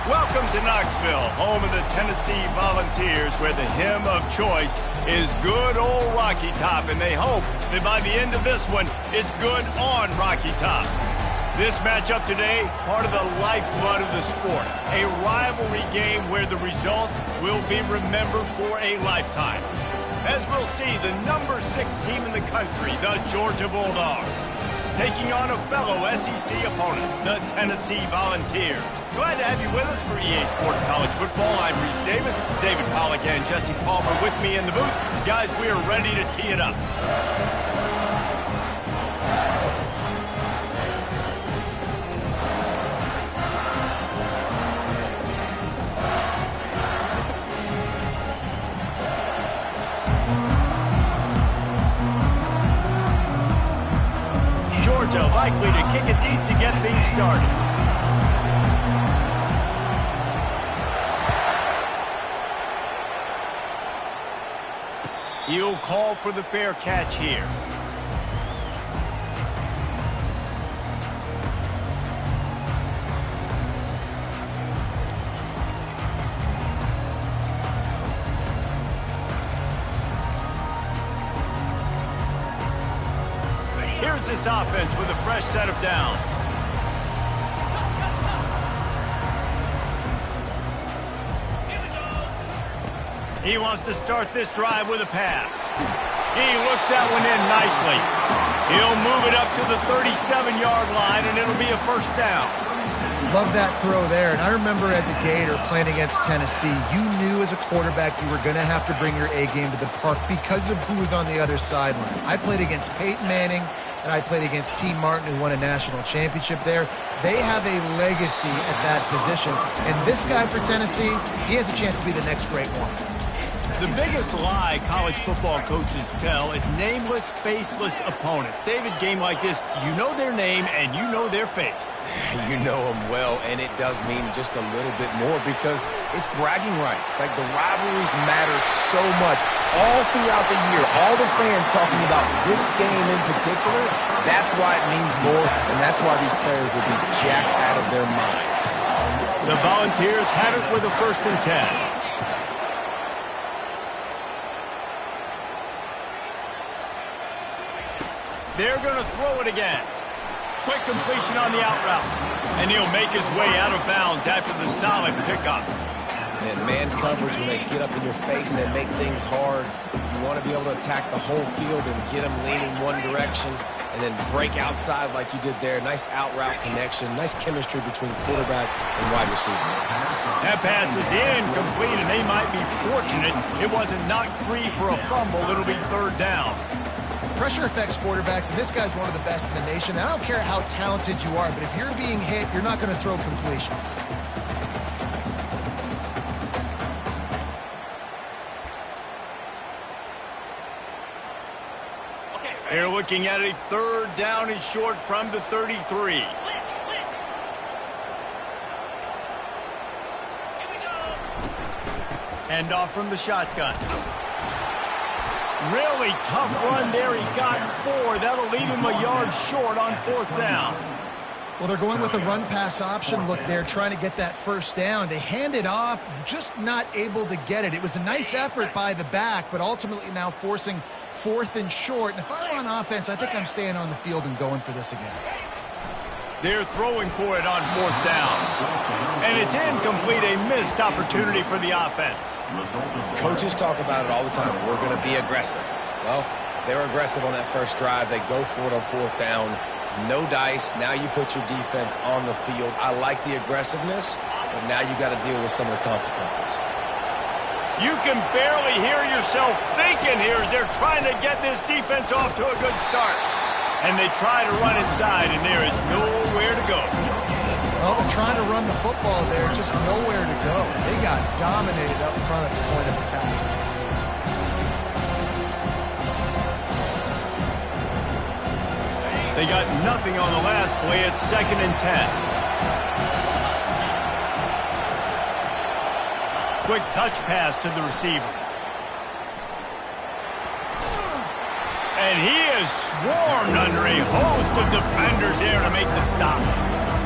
Welcome to Knoxville, home of the Tennessee Volunteers, where the hymn of choice is good old Rocky Top, and they hope that by the end of this one, it's good on Rocky Top. This matchup today, part of the lifeblood of the sport, a rivalry game where the results will be remembered for a lifetime. As we'll see, the number 6 team in the country, the Georgia Bulldogs, taking on a fellow SEC opponent, the Tennessee Volunteers. Glad to have you with us for EA Sports College Football. I'm Reese Davis, David Pollack and Jesse Palmer with me in the booth. Guys, we are ready to tee it up. Georgia likely to kick it deep to get things started. He'll call for the fair catch here. Here's this offense with a fresh set of downs. He wants to start this drive with a pass. He looks that one in nicely. He'll move it up to the 37-yard line, and it'll be a first down. Love that throw there. And I remember as a Gator playing against Tennessee, you knew as a quarterback you were going to have to bring your A game to the park because of who was on the other sideline. I played against Peyton Manning, and I played against T. Martin, who won a national championship there. They have a legacy at that position. And this guy for Tennessee, he has a chance to be the next great one. The biggest lie college football coaches tell is nameless, faceless opponents. David, game like this, you know their name and you know their face. You know them well, and it does mean just a little bit more because it's bragging rights. Like, the rivalries matter so much all throughout the year. All the fans talking about this game in particular, that's why it means more, and that's why these players will be jacked out of their minds. The Volunteers have it with a 1st and 10. They're going to throw it again. Quick completion on the out route. And he'll make his way out of bounds after the solid pickup. And man coverage, when they get up in your face and they make things hard, you want to be able to attack the whole field and get them leaning one direction and then break outside like you did there. Nice out route connection. Nice chemistry between quarterback and wide receiver. That pass is incomplete, and they might be fortunate it wasn't knocked free for a fumble. It'll be 3rd down. Pressure affects quarterbacks, and this guy's one of the best in the nation. I don't care how talented you are, but if you're being hit, you're not going to throw completions. They're looking at a 3rd down and short from the 33. Hand off from the shotgun. Really tough run there. He got 4. That'll leave him a yard short on 4th down. Well, they're going with a run-pass option. Look, they're trying to get that 1st down. They hand it off, just not able to get it. It was a nice effort by the back, but ultimately now forcing 4th and short. And if I were on offense, I think I'm staying on the field and going for this again. They're throwing for it on 4th down. And it's incomplete, a missed opportunity for the offense. Coaches talk about it all the time. We're going to be aggressive. Well, they were aggressive on that first drive. They go for it on 4th down. No dice. Now you put your defense on the field. I like the aggressiveness, but now you got to deal with some of the consequences. You can barely hear yourself thinking here as they're trying to get this defense off to a good start. And they try to run inside, and there is nowhere to go. Well, they're trying to run the football there, just nowhere to go. They got dominated up front at the point of attack. They got nothing on the last play. It's 2nd and 10. Quick touch pass to the receiver. And he is swarmed under a host of defenders there to make the stop.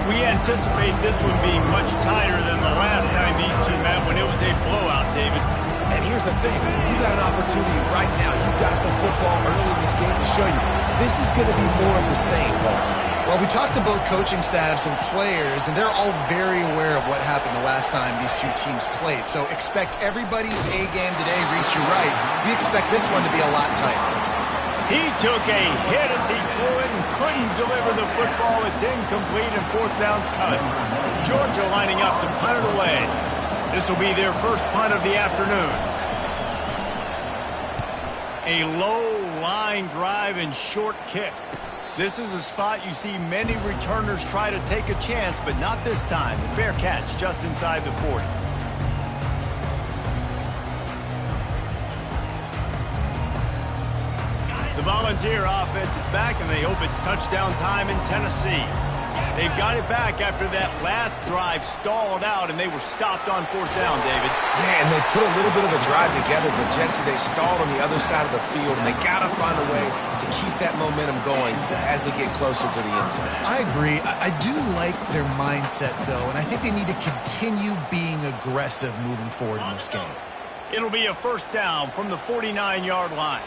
We anticipate this one being much tighter than the last time these two met when it was a blowout, David. And here's the thing. You got an opportunity right now. You got the football early in this game to show you this is going to be more of the same, Paul. Well, we talked to both coaching staffs and players, and they're all very aware of what happened the last time these two teams played. So expect everybody's A game today. Reese, you're right. We expect this one to be a lot tighter. He took a hit as he threw it and couldn't deliver the football. It's incomplete and fourth down's cut. Georgia lining up to punt it away. This will be their first punt of the afternoon. A low line drive and short kick. This is a spot you see many returners try to take a chance, but not this time. Fair catch just inside the 40. The Volunteer offense is back, and they hope it's touchdown time in Tennessee. They've got it back after that last drive stalled out, and they were stopped on fourth down, David. Yeah, and they put a little bit of a drive together, but, Jesse, they stalled on the other side of the field, and they got to find a way to keep that momentum going as they get closer to the end zone. I agree. I do like their mindset, though, and I think they need to continue being aggressive moving forward in this game. It'll be a first down from the 49-yard line.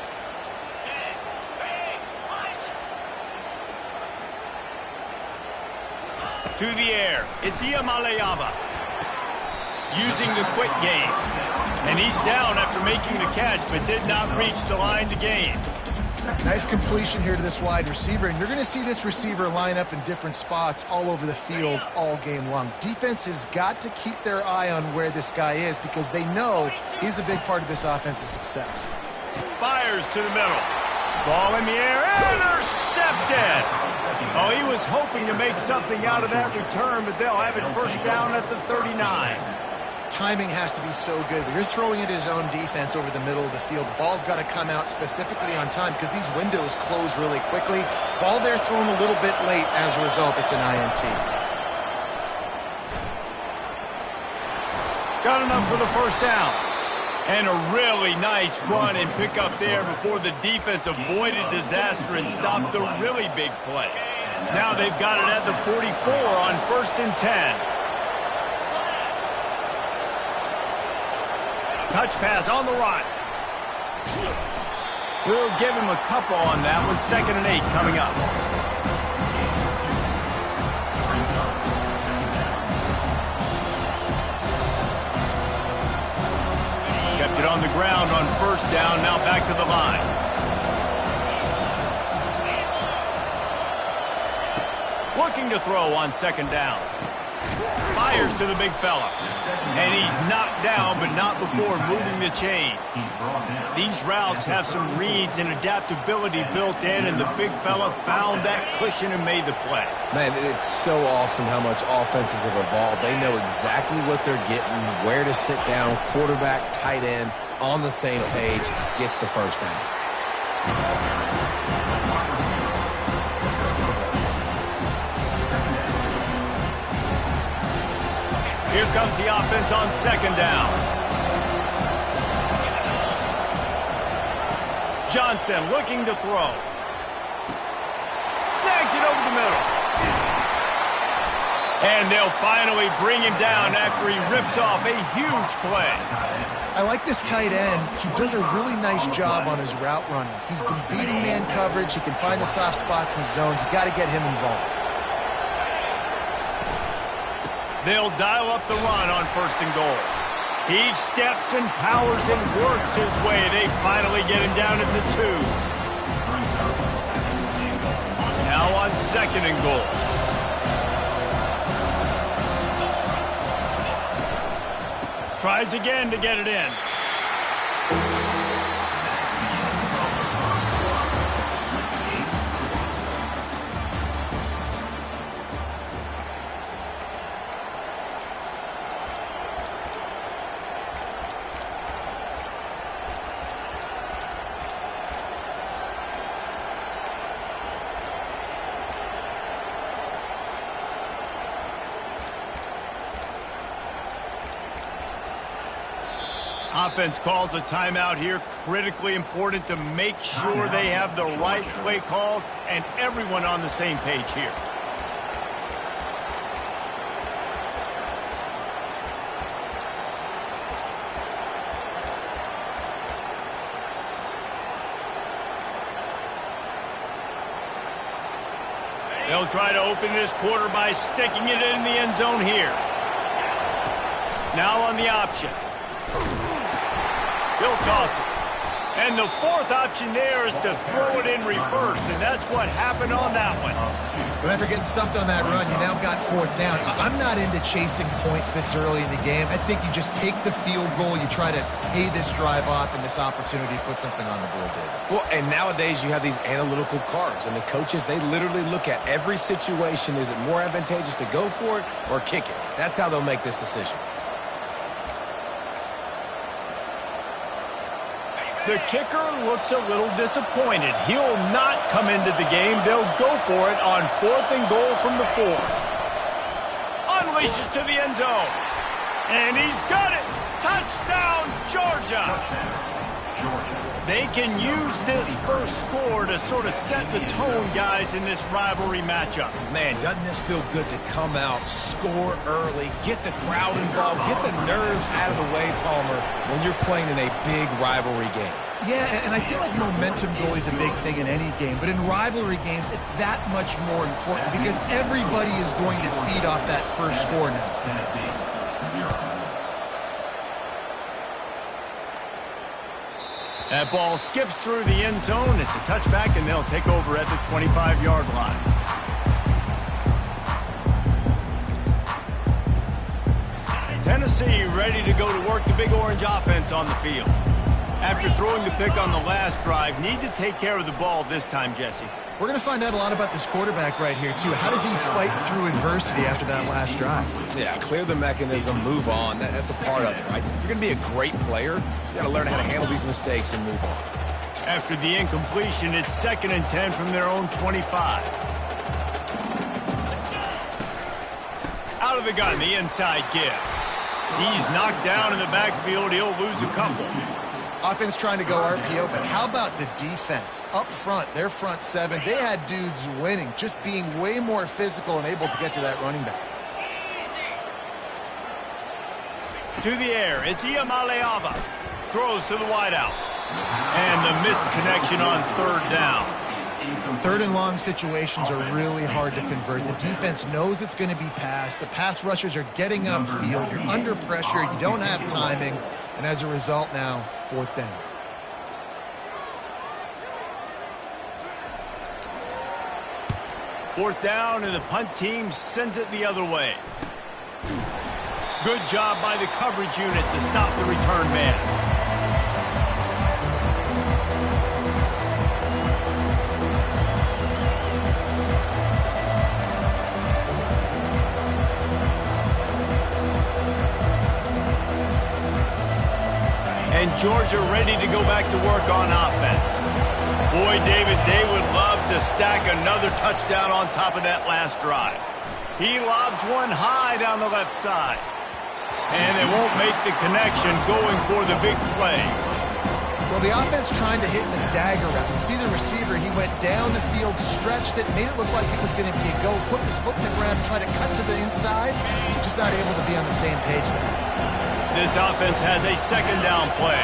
To the air, it's Iamaleava using the quick game. And he's down after making the catch, but did not reach the line to gain. Nice completion here to this wide receiver, and you're going to see this receiver line up in different spots all over the field all game long. Defense has got to keep their eye on where this guy is because they know he's a big part of this offense's success. Fires to the middle. Ball in the air, intercepted. Oh, he was hoping to make something out of that return, but they'll have it first down at the 39. Timing has to be so good. But you're throwing at his own defense over the middle of the field. The ball's got to come out specifically on time because these windows close really quickly. Ball there thrown a little bit late. As a result, it's an INT. Got enough for the first down. And a really nice run and pick up there before the defense avoided disaster and stopped the really big play. Now they've got it at the 44 on 1st and 10. Touch pass on the run. We'll give him a couple on that one. 2nd and 8 coming up. Kept it on the ground on first down. Now back to the line. Looking to throw on 2nd down. Fires to the big fella. And he's knocked down, but not before moving the chains. These routes have some reads and adaptability built in, and the big fella found that cushion and made the play. Man, it's so awesome how much offenses have evolved. They know exactly what they're getting, where to sit down, quarterback, tight end, on the same page, gets the first down. Here comes the offense on 2nd down. Johnson looking to throw. Snags it over the middle. And they'll finally bring him down after he rips off a huge play. I like this tight end. He does a really nice job on his route running. He's been beating man coverage. He can find the soft spots in the zones. You got to get him involved. They'll dial up the run on 1st and goal. He steps and powers and works his way. They finally get him down at the 2. Now on 2nd and goal. Tries again to get it in. Offense calls a timeout here. Critically important to make sure they have the right play called and everyone on the same page here. They'll try to open this quarter by sticking it in the end zone here. Now on the option. He'll toss it. And the fourth option there is to throw it in reverse, and that's what happened on that one. But after getting stuffed on that run, you now got fourth down. I'm not into chasing points this early in the game. I think you just take the field goal, you try to pay this drive off, and this opportunity to put something on the board, David. Well, and nowadays you have these analytical cards, and the coaches, they literally look at every situation. Is it more advantageous to go for it or kick it? That's how they'll make this decision. The kicker looks a little disappointed. He'll not come into the game. They'll go for it on 4th and goal from the 4. Unleashes to the end zone. And he's got it. Touchdown, Georgia. They can use this first score to sort of set the tone, guys, in this rivalry matchup. Man, doesn't this feel good to come out, score early, get the crowd involved, get the nerves out of the way, Palmer, when you're playing in a big rivalry game? Yeah, and I feel like momentum's always a big thing in any game, but in rivalry games, it's that much more important because everybody is going to feed off that first score now. That ball skips through the end zone. It's a touchback, and they'll take over at the 25-yard line. Tennessee ready to go to work the Big Orange offense on the field. After throwing the pick on the last drive, need to take care of the ball this time, Jesse. We're going to find out a lot about this quarterback right here, too. How does he fight through adversity after that last drive? Yeah, clear the mechanism, move on. That's a part of it, right? If you're going to be a great player, you got to learn how to handle these mistakes and move on. After the incompletion, it's 2nd and 10 from their own 25. Out of the gun, the inside give. He's knocked down in the backfield. He'll lose a couple. Offense trying to go RPO, but how about the defense? Up front, their front 7, they had dudes winning, just being way more physical and able to get to that running back. To the air, it's Iamaleava. Throws to the wideout. And the missed connection on 3rd down. 3rd and long situations are really hard to convert. The defense knows it's going to be passed. The pass rushers are getting upfield. You're under pressure. You don't have timing. And as a result now, 4th down. Fourth down, and the punt team sends it the other way. Good job by the coverage unit to stop the return man. And Georgia ready to go back to work on offense. Boy, David, they would love to stack another touchdown on top of that last drive. He lobs one high down the left side. And they won't make the connection going for the big play. Well, the offense trying to hit the dagger route. You see the receiver, he went down the field, stretched it, made it look like it was going to be a go, put his foot in the ground, tried to cut to the inside, just not able to be on the same page there. This offense has a 2nd down play.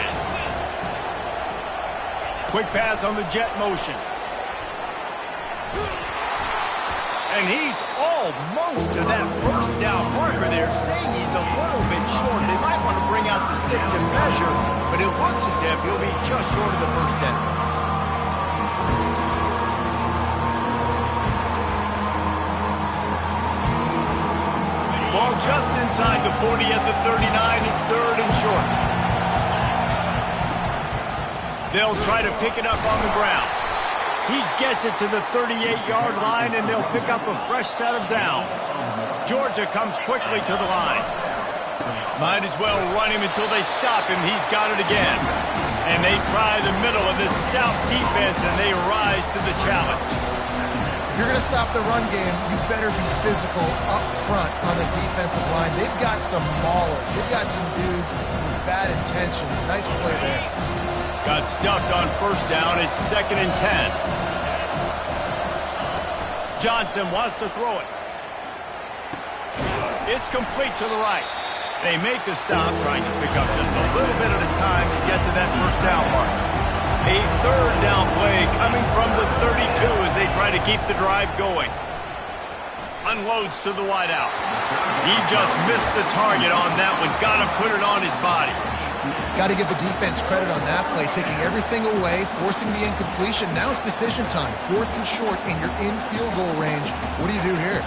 Quick pass on the jet motion. And he's almost to that 1st down marker there, saying he's a little bit short. They might want to bring out the sticks and measure, but it looks as if he'll be just short of the 1st down. Ball just inside the 40 at the 39. It's 3rd and short. They'll try to pick it up on the ground. He gets it to the 38-yard line, and they'll pick up a fresh set of downs. Georgia comes quickly to the line. Might as well run him until they stop him. He's got it again. And they try the middle of this stout defense, and they rise to the challenge. If you're going to stop the run game, you better be physical up front on the defensive line. They've got some maulers. They've got some dudes with bad intentions. Nice play there. Got stuffed on 1st down. It's 2nd and 10. Johnson wants to throw it. It's complete to the right. They make the stop, trying to pick up just a little bit at a time to get to that 1st down mark. A 3rd down play coming from the 32 as they try to keep the drive going. unloads to the wideout. He just missed the target on that one. Got to put it on his body. Got to give the defense credit on that play, taking everything away, forcing the incompletion. Now it's decision time. 4th and short, and you're in field goal range. What do you do here?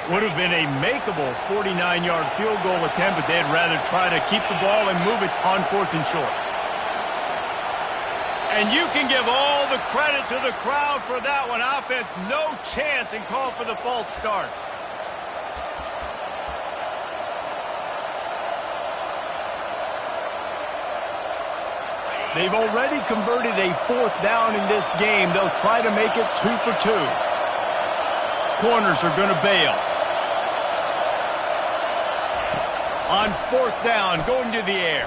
Would have been a makeable 49-yard field goal attempt, but they'd rather try to keep the ball and move it on 4th and short. And you can give all the credit to the crowd for that one. Offense, no chance, and call for the false start. They've already converted a 4th down in this game. They'll try to make it 2 for 2. Corners are going to bail. On 4th down, going to the air.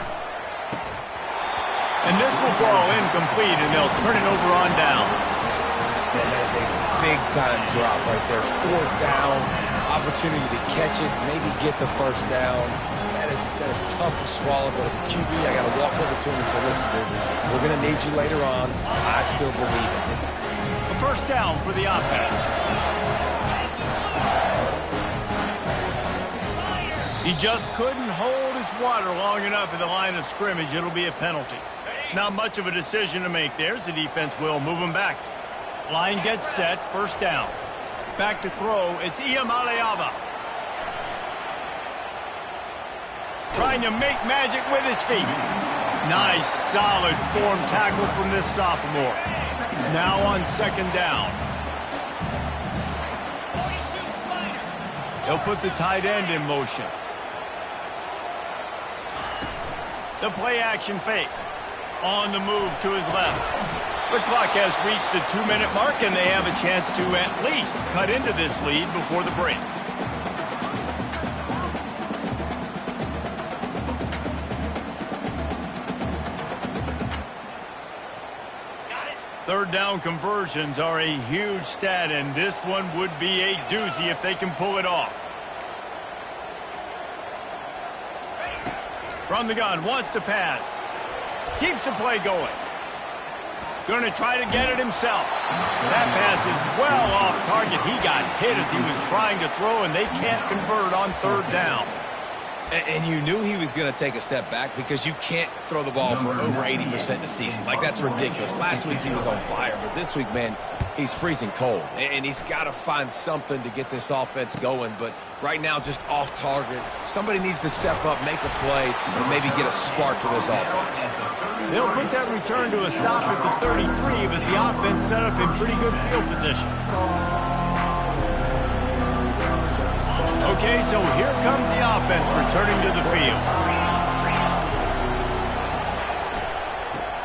And this will fall incomplete, and they'll turn it over on downs. Man, that is a big-time drop right there. 4th down, opportunity to catch it, maybe get the 1st down. That is tough to swallow, but as a QB, I got to walk over to him and say, listen, dude, we're going to need you later on. I still believe it. A 1st down for the offense. He just couldn't hold his water long enough at the line of scrimmage. It'll be a penalty. Not much of a decision to make there, so the defense will move him back. Line gets set, 1st down. Back to throw, it's Iamaleava. Trying to make magic with his feet. Nice, solid form tackle from this sophomore. Now on 2nd down. They'll put the tight end in motion. The play-action fake. On the move to his left. The clock has reached the 2-minute mark, and they have a chance to at least cut into this lead before the break. Third down conversions are a huge stat, and this one would be a doozy if they can pull it off. From the gun, wants to pass. Keeps the play going. Going to try to get it himself. That pass is well off target. He got hit as he was trying to throw, and they can't convert on 3rd down. And you knew he was going to take a step back because you can't throw the ball for over 80% in the season. Like, that's ridiculous. Last week he was on fire, but this week, man, he's freezing cold. And he's got to find something to get this offense going. But right now, just off target. Somebody needs to step up, make a play, and maybe get a spark for this offense. They'll put that return to a stop at the 33, but the offense set up in pretty good field position. Okay, so here comes the offense returning to the field.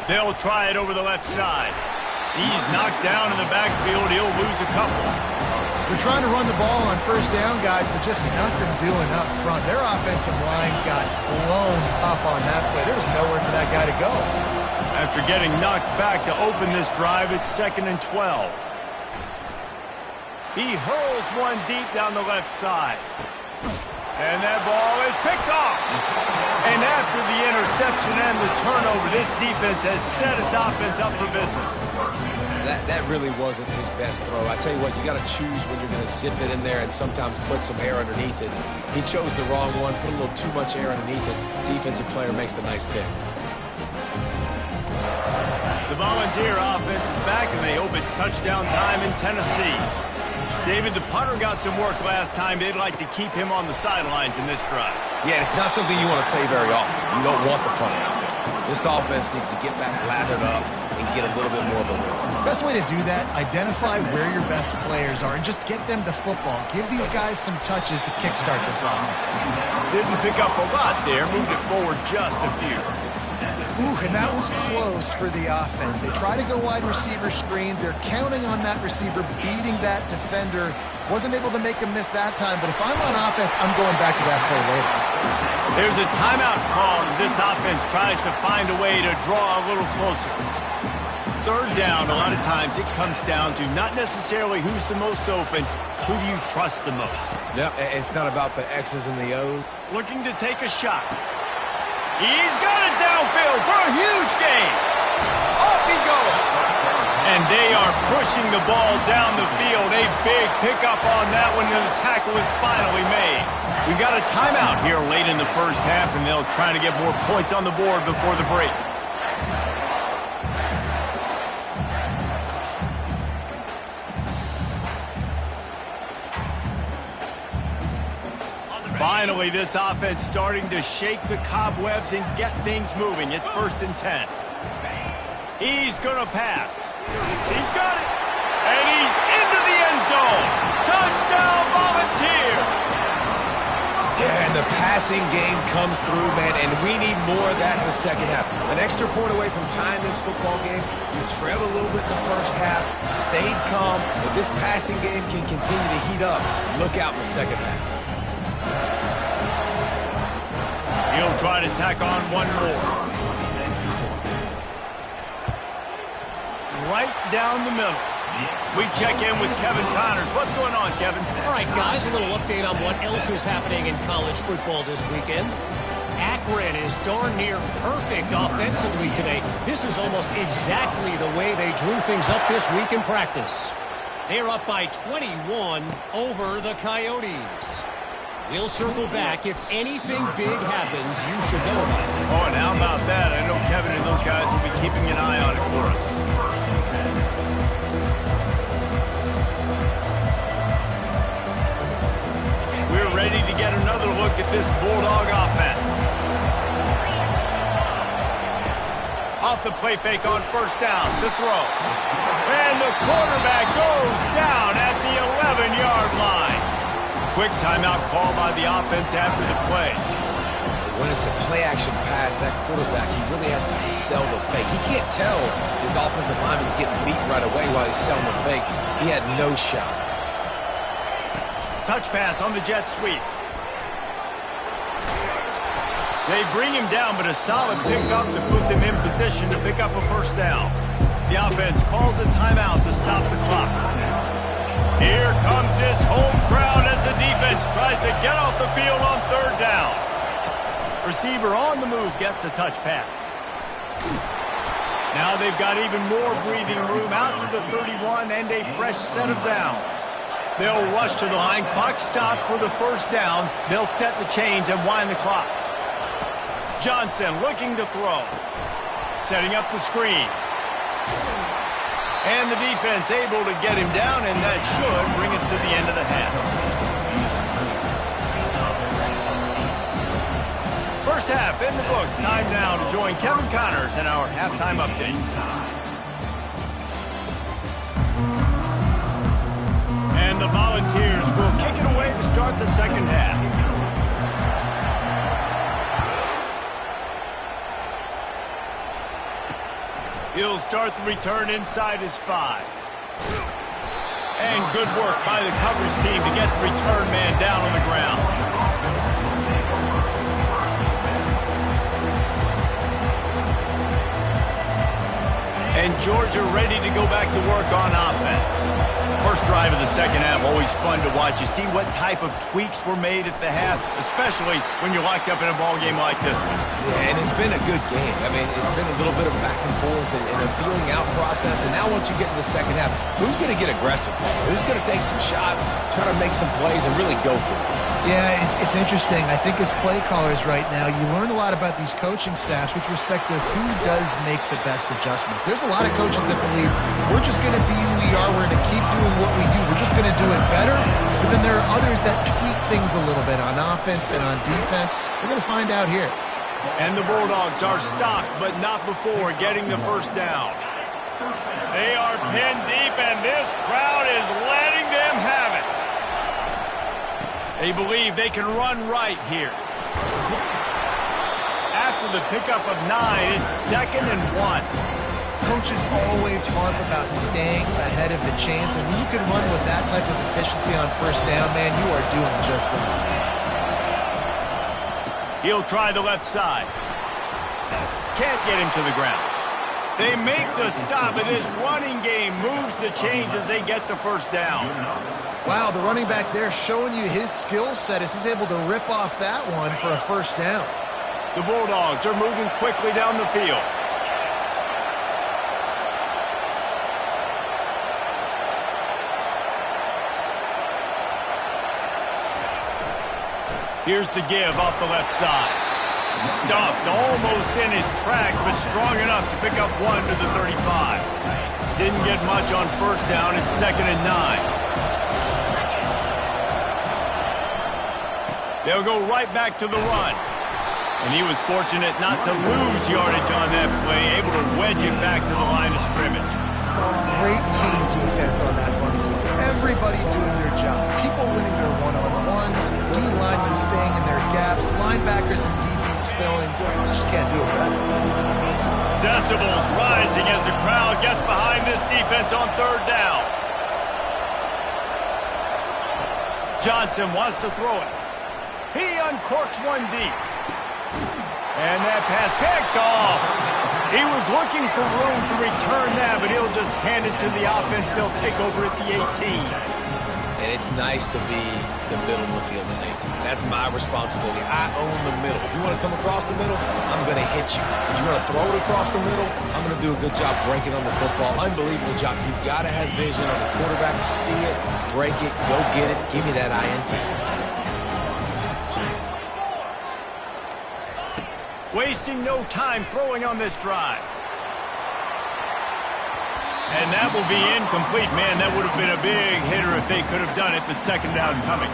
They'll try it over the left side. He's knocked down in the backfield. He'll lose a couple. They're trying to run the ball on 1st down, guys, but just nothing doing up front. Their offensive line got blown up on that play. There was nowhere for that guy to go. After getting knocked back to open this drive, it's 2nd and 12. He hurls one deep down the left side. And that ball is picked off. And after the interception and the turnover, this defense has set its offense up for business. That really wasn't his best throw. I tell you what, you got to choose when you're going to zip it in there and sometimes put some air underneath it. He chose the wrong one, put a little too much air underneath it. Defensive player makes the nice pick. The Volunteer offense is back, and they hope it's touchdown time in Tennessee. David, the punter got some work last time. They'd like to keep him on the sidelines in this drive. Yeah, it's not something you want to say very often. You don't want the punter out there. This offense needs to get back lathered up and get a little bit more of a rhythm. Best way to do that, identify where your best players are and just get them the football. Give these guys some touches to kickstart this offense. Didn't pick up a lot there. Moved it forward just a few. Ooh, and that was close for the offense. They try to go wide receiver screen. They're counting on that receiver beating that defender. Wasn't able to make him miss that time, but if I'm on offense, I'm going back to that play later. There's a timeout call as this offense tries to find a way to draw a little closer. third down, a lot of times it comes down to not necessarily who's the most open, who do you trust the most? Yeah, it's not about the X's and the O's. Looking to take a shot. He's got it downfield for a huge gain. Off he goes. And they are pushing the ball down the field. A big pickup on that one, and the tackle is finally made. We've got a timeout here late in the first half, and they'll try to get more points on the board before the break. Finally, this offense starting to shake the cobwebs and get things moving. It's 1st and 10. He's going to pass. He's got it. And he's into the end zone. Touchdown, Volunteers. Yeah, and the passing game comes through, man, and we need more of that in the second half. An extra point away from tying this football game. You trailed a little bit in the first half, stayed calm. If this passing game can continue to heat up, look out in the second half. He'll try to tack on one more. Right down the middle. We check in with Kevin Connors. What's going on, Kevin? All right, guys, a little update on what else is happening in college football this weekend. Akron is darn near perfect offensively today. This is almost exactly the way they drew things up this week in practice. They're up by 21 over the Coyotes. We'll circle back. If anything big happens, you should know about it. Oh, and how about that? I know Kevin and those guys will be keeping an eye on it for us. We're ready to get another look at this Bulldog offense. Off the play fake on 1st down to throw. And the quarterback goes down at the 11-yard line. Quick timeout call by the offense after the play. When it's a play-action pass, that quarterback, he really has to sell the fake. He can't tell his offensive lineman's getting beat right away while he's selling the fake. He had no shot. Touch pass on the jet sweep. They bring him down, but a solid pickup to put them in position to pick up a 1st down. The offense calls a timeout to stop the clock. Here comes this home crowd as the defense tries to get off the field on 3rd down. Receiver on the move gets the touch pass. Now they've got even more breathing room out to the 31 and a fresh set of downs. They'll rush to the line. Clock stopped for the 1st down. They'll set the chains and wind the clock. Johnson looking to throw. Setting up the screen. And the defense able to get him down, and that should bring us to the end of the half. First half in the books. Time now to join Kevin Connors in our halftime update. And the Volunteers will kick it away to start the second half. He'll start the return inside his 5. And good work by the coverage team to get the return man down on the ground. And Georgia ready to go back to work on offense. First drive of the second half, always fun to watch. You see what type of tweaks were made at the half, especially when you're locked up in a ball game like this one. Yeah, and it's been a good game. I mean, it's been a little bit of back and forth and a feeling out process. And now once you get to the second half, who's going to get aggressive, Paul? Who's going to take some shots, try to make some plays, and really go for it? Yeah, it's interesting. I think as play callers right now, you learn a lot about these coaching staffs with respect to who does make the best adjustments. There's a lot of coaches that believe we're just going to be who we are. We're going to keep doing what we do. We're just going to do it better. But then there are others that tweak things a little bit on offense and on defense. We're going to find out here. And the Bulldogs are stopped, but not before getting the 1st down. They are pinned deep, and this crowd is letting them have it. They believe they can run right here. After the pickup of 9, it's 2nd and 1. Coaches always harp about staying ahead of the chains, and when you can run with that type of efficiency on 1st down, man, you are doing just that. He'll try the left side. Can't get him to the ground. They make the stop, and this running game moves the chains as they get the first down. Wow, the running back there showing you his skill set as he's able to rip off that one for a first down. The Bulldogs are moving quickly down the field. Here's the give off the left side. Stuffed almost in his tracks, but strong enough to pick up one to the 35. Didn't get much on first down. It's 2nd and 9. They'll go right back to the run. And he was fortunate not to lose yardage on that play, able to wedge it back to the line of scrimmage. Great team defense on that one play. Everybody doing their job. People winning their one-on-ones, D linemen staying in their gaps, linebackers and DBs filling. You just can't do it better. Decibels rising as the crowd gets behind this defense on 3rd down. Johnson wants to throw it. He uncorks one deep. And that pass picked off. He was looking for room to return that, but he'll just hand it to the offense. They'll take over at the 18. And it's nice to be the middle of the field safety. That's my responsibility. I own the middle. If you want to come across the middle, I'm going to hit you. If you want to throw it across the middle, I'm going to do a good job breaking on the football. Unbelievable job. You've got to have vision on the quarterback. See it, break it, go get it. Give me that INT. Wasting no time throwing on this drive. And that will be incomplete. Man, that would have been a big hitter if they could have done it, but 2nd down coming.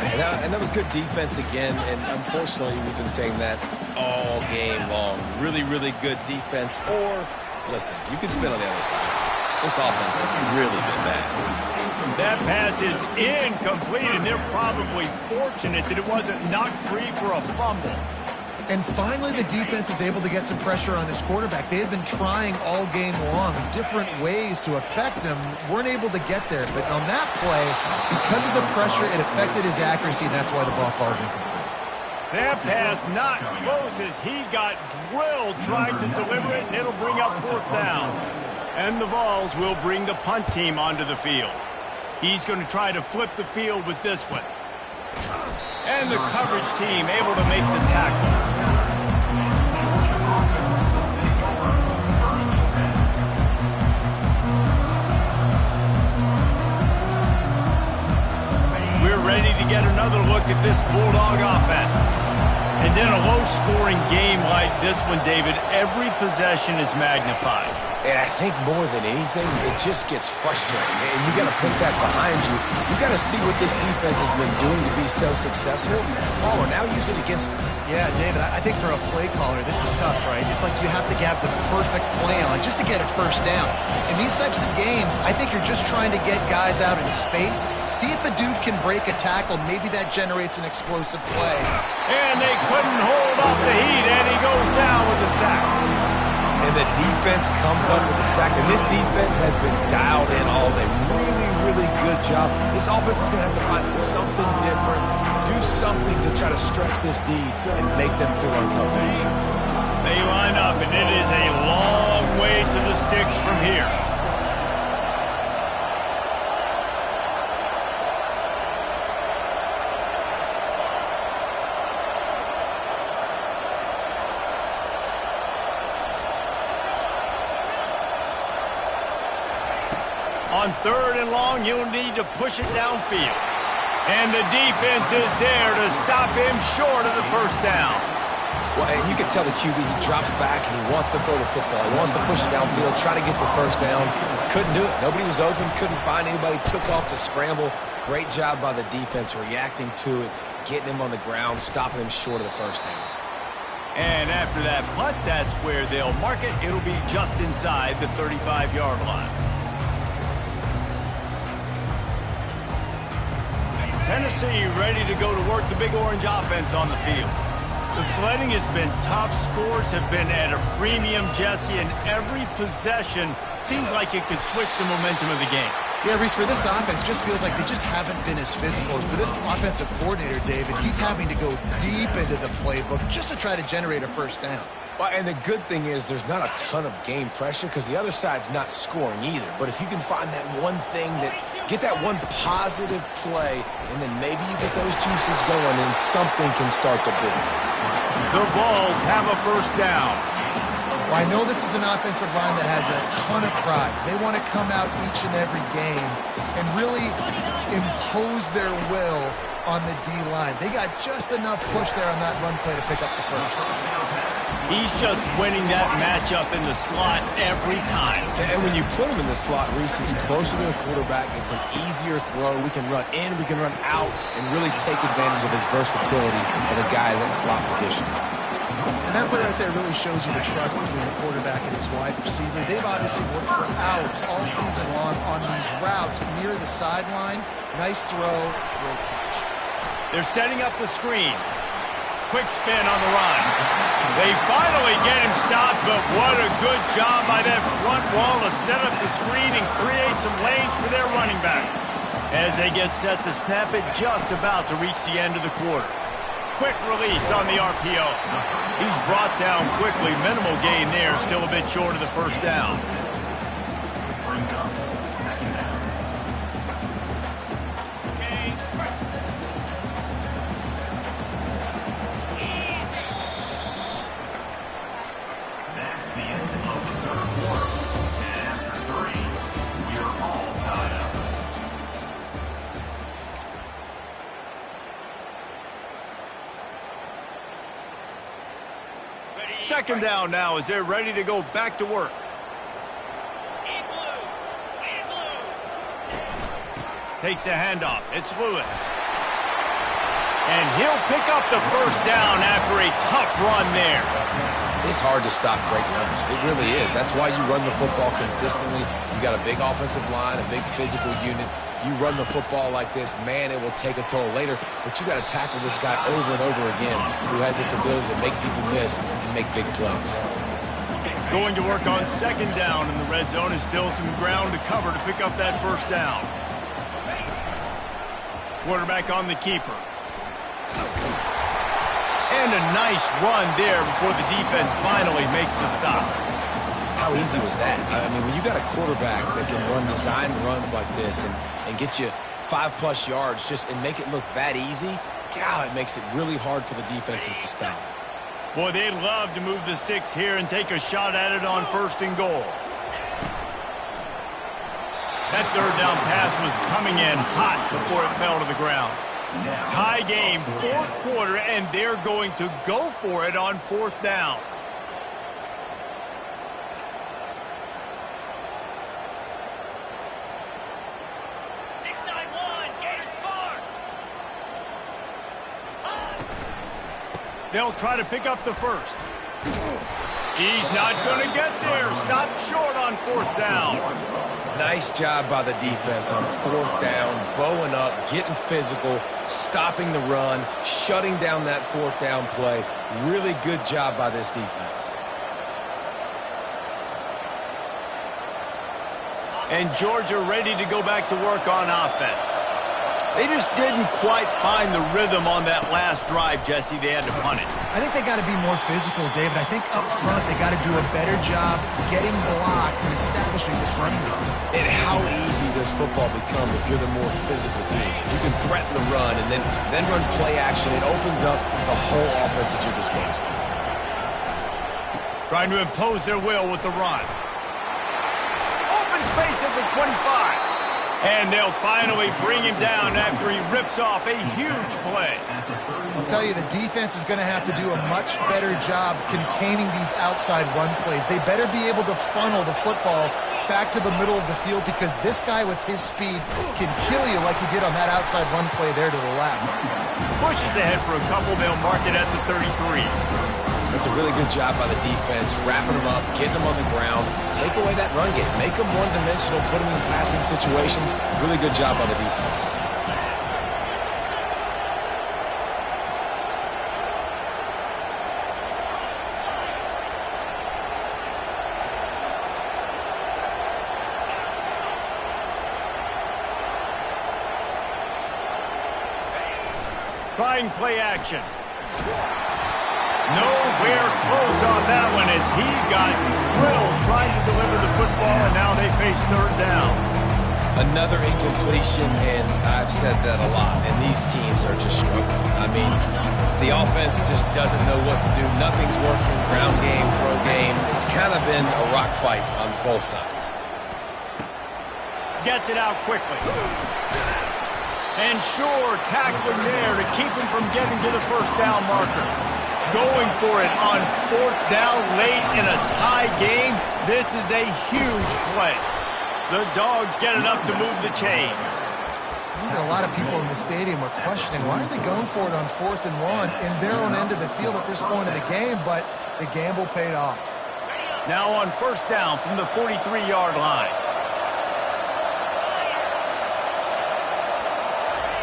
And that was good defense again, and unfortunately we've been saying that all game long. Really, really good defense. Or, listen, you can spin on the other side. This offense has really been bad. That pass is incomplete, and they're probably fortunate that it wasn't knocked free for a fumble. And finally, the defense is able to get some pressure on this quarterback. They had been trying all game long different ways to affect him. Weren't able to get there. But on that play, because of the pressure, it affected his accuracy, and that's why the ball falls incomplete. That pass not close as he got drilled trying to deliver it, and it'll bring up 4th down. And the Vols will bring the punt team onto the field. He's going to try to flip the field with this one. And the coverage team able to make the tackle. We're ready to get another look at this Bulldog offense. And in a low-scoring game like this one, David, every possession is magnified. And I think more than anything, it just gets frustrating. And you got to put that behind you. You got to see what this defense has been doing to be so successful. Oh, now use it against them. Yeah, David, I think for a play caller, this is tough, right? It's like you have to have the perfect plan just to get a first down. In these types of games, I think you're just trying to get guys out in space, see if a dude can break a tackle. Maybe that generates an explosive play. And they couldn't hold off the heat, and he goes down with a sack. And the defense comes up with the sacks. And this defense has been dialed in all day. Really, really good job. This offense is going to have to find something different, do something to try to stretch this D and make them feel uncomfortable. They line up, and it is a long way to the sticks from here. On 3rd and long, he'll need to push it downfield. And the defense is there to stop him short of the first down. Well, and you can tell the QB, he drops back and he wants to throw the football. He wants to push it downfield, try to get the first down. Couldn't do it. Nobody was open, couldn't find anybody, took off to scramble. Great job by the defense reacting to it, getting him on the ground, stopping him short of the first down. And after that punt, that's where they'll mark it. It'll be just inside the 35-yard line. Tennessee ready to go to work the Big Orange offense on the field. The sledding has been tough. Scores have been at a premium, Jesse, and every possession seems like it could switch the momentum of the game. Yeah, Reese, for this offense, just feels like they just haven't been as physical. For this offensive coordinator, David, he's having to go deep into the playbook just to try to generate a first down. Well, and the good thing is there's not a ton of game pressure because the other side's not scoring either. But if you can find that one thing get that one positive play, and then maybe you get those juices going and something can start to build. The Vols have a first down. Well, I know this is an offensive line that has a ton of pride. They want to come out each and every game and really impose their will on the D-line. They got just enough push there on that run play to pick up the first. He's just winning that matchup in the slot every time. And when you put him in the slot, Reese is closer to the quarterback. It's an easier throw. We can run in, we can run out, and really take advantage of his versatility of the guy in that slot position. And that play right there really shows you the trust between the quarterback and his wide receiver. They've obviously worked for hours all season long on these routes near the sideline. Nice throw, great catch. They're setting up the screen. Quick spin on the run. They finally get him stopped, but what a good job by that front wall to set up the screen and create some lanes for their running back. As they get set to snap it just about to reach the end of the quarter. Quick release on the RPO. He's brought down quickly. Minimal gain there, still a bit short of the first down. Second down now as they're ready to go back to work. Takes the handoff. It's Lewis. And he'll pick up the first down after a tough run there. It's hard to stop great runs. It really is. That's why you run the football consistently. You got a big offensive line, a big physical unit. You run the football like this, man, it will take a toll later. But you got to tackle this guy over and over again who has this ability to make people miss and make big plays. Going to work on second down in the red zone is still some ground to cover to pick up that first down. Quarterback on the keeper. And a nice run there before the defense finally makes the stop. How easy was that? I mean, when you got a quarterback that can run design runs like this and get you 5+ yards and make it look that easy, God, it makes it really hard for the defenses to stop. Boy, they'd love to move the sticks here and take a shot at it on first and goal. That third down pass was coming in hot before it fell to the ground. Tie game, fourth quarter, and they're going to go for it on fourth down. They'll try to pick up the first. He's not going to get there. Stopped short on fourth down. Nice job by the defense on fourth down, bowing up, getting physical, stopping the run, shutting down that fourth down play. Really good job by this defense. And Georgia ready to go back to work on offense. They just didn't quite find the rhythm on that last drive, Jesse. They had to punt it. I think they got to be more physical, David. I think up front they got to do a better job getting blocks and establishing this running game. And how easy does football become if you're the more physical team? If you can threaten the run and then run play action, it opens up the whole offense at your disposal. Trying to impose their will with the run. Open space at the 25. And they'll finally bring him down after he rips off a huge play. I'll tell you, the defense is going to have to do a much better job containing these outside run plays. They better be able to funnel the football back to the middle of the field because this guy with his speed can kill you like he did on that outside run play there to the left. Pushes ahead for a couple. They'll mark it at the 33. That's a really good job by the defense, wrapping them up, getting them on the ground, take away that run game, make them one-dimensional, put them in passing situations. Really good job by the defense. trying play action. Nowhere close on that one as he got drilled trying to deliver the football, and now they face third down. Another incompletion, and I've said that a lot, and these teams are just struggling. I mean, the offense just doesn't know what to do. Nothing's working. Ground game, throw game. It's kind of been a rock fight on both sides. Gets it out quickly. And sure, tackling there to keep him from getting to the first down marker. Going for it on fourth down late in a tie game. This is a huge play. The Dogs get enough to move the chains. Even a lot of people in the stadium are questioning, why are they going for it on 4th and 1 in their own end of the field at this point of the game, but the gamble paid off. Now on first down from the 43-yard line.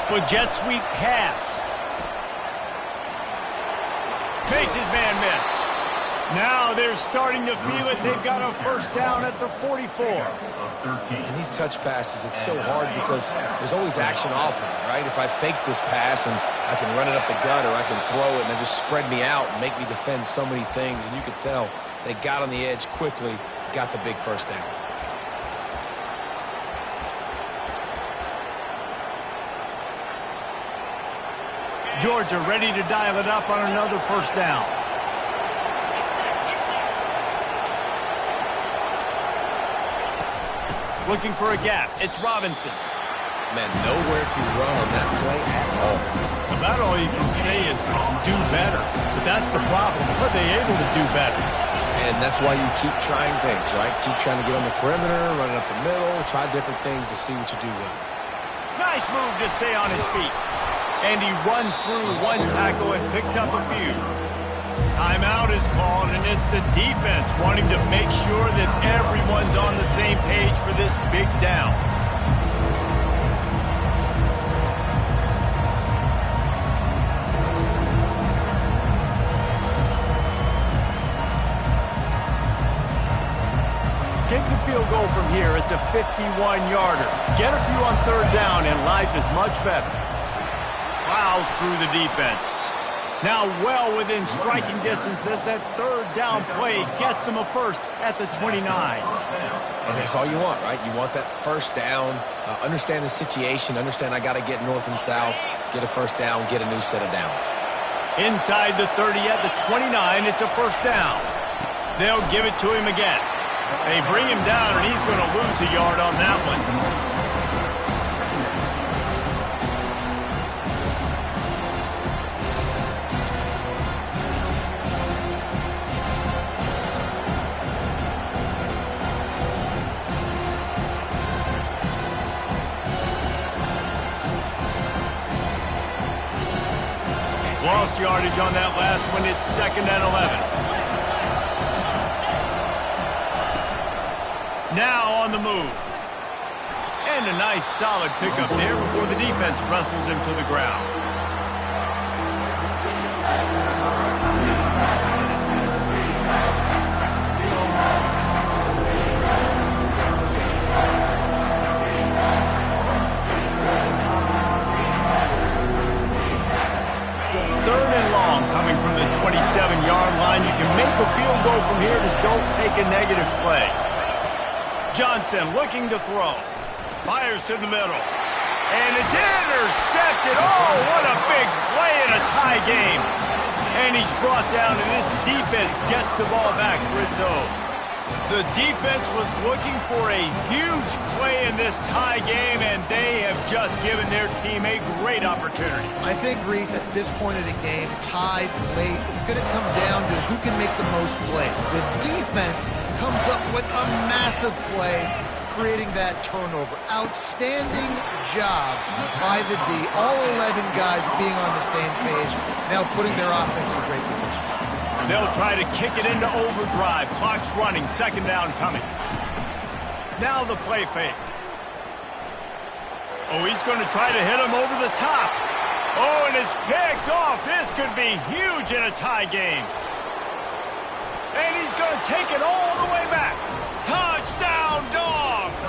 The jet sweep pass. Makes his man miss. Now they're starting to feel it. They've got a first down at the 44. And these touch passes, it's so hard because there's always action off of it, right? If I fake this pass and I can run it up the gut or I can throw it and they just spread me out and make me defend so many things. And you could tell they got on the edge quickly, got the big first down. Georgia ready to dial it up on another first down. Looking for a gap. It's Robinson. Man, nowhere to run on that play at all. About all you can say is do better. But that's the problem. Are they able to do better? And that's why you keep trying things, right? Keep trying to get on the perimeter, run it up the middle, try different things to see what you do well. Nice move to stay on his feet. And he runs through one tackle and picks up a few. Timeout is called, and it's the defense wanting to make sure that everyone's on the same page for this big down. Kick the field goal from here. It's a 51-yarder. Get a few on third down, and life is much better. Plows through the defense. Now well within striking distance as that third down play gets them a first at the 29. And that's all you want, right? You want that first down, understand the situation, understand I got to get north and south, get a first down, get a new set of downs. Inside the 30 at the 29, it's a first down. They'll give it to him again. They bring him down, and he's going to lose a yard on that one. Lost yardage on that last one. It's 2nd and 11. Now on the move. And a nice solid pickup there before the defense wrestles him to the ground. Third and long coming from the 27-yard line. You can make a field goal from here. Just don't take a negative play. Johnson looking to throw. Fires to the middle. And it's intercepted. Oh, what a big play in a tie game. And he's brought down, and this defense gets the ball back for its own. The defense was looking for a huge play in this tie game, and they have just given their team a great opportunity. I think, Reese, at this point of the game, tied late, it's going to come down to who can make the most plays. The defense comes up with a massive play, creating that turnover. Outstanding job by the D. All 11 guys being on the same page, now putting their offense in a great position. They'll try to kick it into overdrive. Clock's running. 2nd down coming. Now the play fake. Oh, he's going to try to hit him over the top. Oh, and it's picked off. This could be huge in a tie game. And he's going to take it all the way back. Touchdown, Dogs!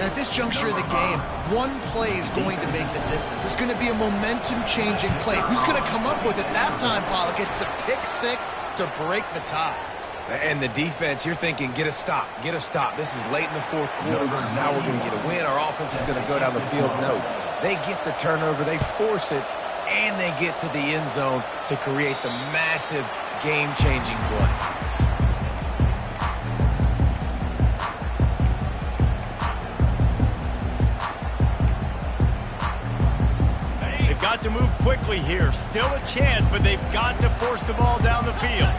And at this juncture of the game, one play is going to make the difference. It's going to be a momentum-changing play. Who's going to come up with it that time, Pollock? It's the pick six to break the tie. And the defense, you're thinking, get a stop, get a stop. This is late in the fourth quarter. This is how we're going to get a win. Our offense is going to go down the field. No, they get the turnover, they force it, and they get to the end zone to create the massive game-changing play. They've got to move quickly here. Still a chance, but they've got to force the ball down the field.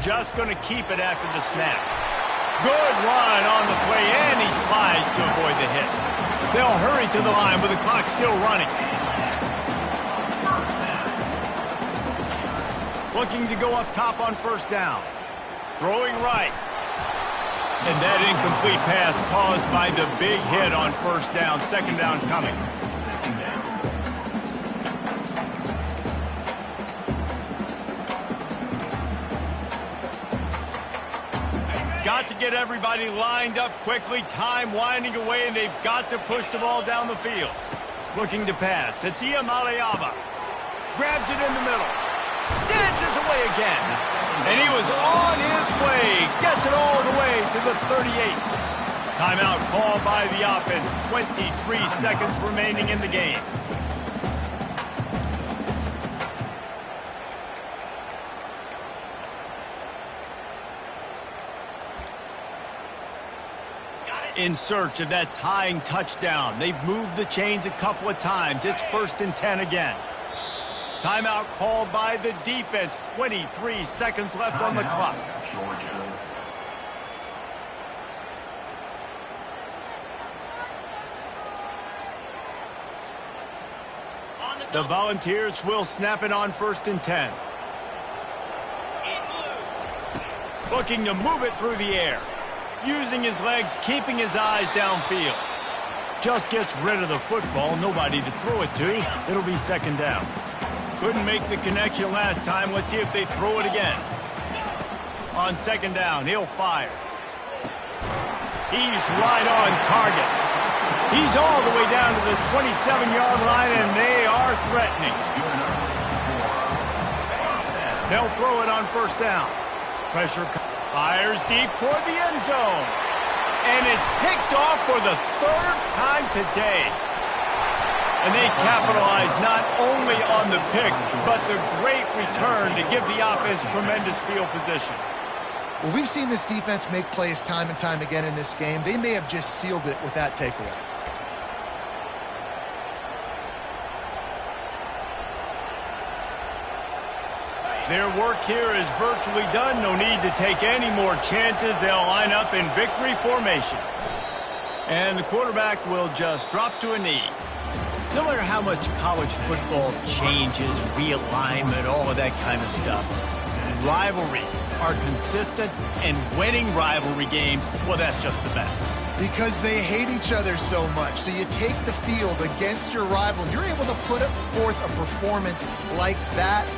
Just going to keep it after the snap. Good run on the play, and he slides to avoid the hit. They'll hurry to the line with the clock still running. Looking to go up top on first down. Throwing right. And that incomplete pass caused by the big hit on first down. Second down coming. Got to get everybody lined up quickly. Time winding away, and they've got to push the ball down the field. Looking to pass. It's Iamaleava. Grabs it in the middle. Dances away again. And he was on his way. Gets it all the way to the 38. Timeout called by the offense. 23 seconds remaining in the game. In search of that tying touchdown. They've moved the chains a couple of times. It's 1st and 10 again. Timeout called by the defense. 23 seconds left on the clock. The Volunteers will snap it on 1st and 10. Looking to move it through the air. Using his legs, keeping his eyes downfield. Just gets rid of the football. Nobody to throw it to. It'll be 2nd down. Couldn't make the connection last time. Let's see if they throw it again. On 2nd down, he'll fire. He's right on target. He's all the way down to the 27-yard line, and they are threatening. They'll throw it on 1st down. Pressure fires deep toward the end zone. And it's picked off for the 3rd time today. And they capitalize not only on the pick, but the great return to give the offense tremendous field position. Well, we've seen this defense make plays time and time again in this game. They may have just sealed it with that takeaway. Their work here is virtually done. No need to take any more chances. They'll line up in victory formation. And the quarterback will just drop to a knee. No matter how much college football changes, realignment, all of that kind of stuff, rivalries are consistent, and winning rivalry games, well, that's just the best. Because they hate each other so much. So you take the field against your rival. You're able to put forth a performance like that.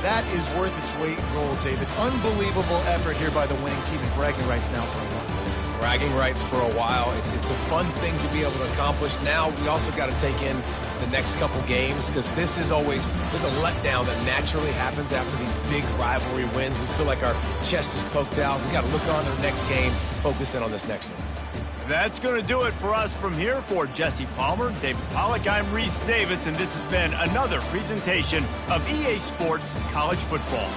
That is worth its weight in gold, David. Unbelievable effort here by the winning team, and bragging rights now for a while. Bragging rights for a while. It's a fun thing to be able to accomplish. Now we also got to take in the next couple games, because this is always, there's a letdown that naturally happens after these big rivalry wins. We feel like our chest is poked out. We got to look on to the next game, focus in on this next one. That's going to do it for us from here. For Jesse Palmer, David Pollack, I'm Reese Davis, and this has been another presentation of EA Sports College Football.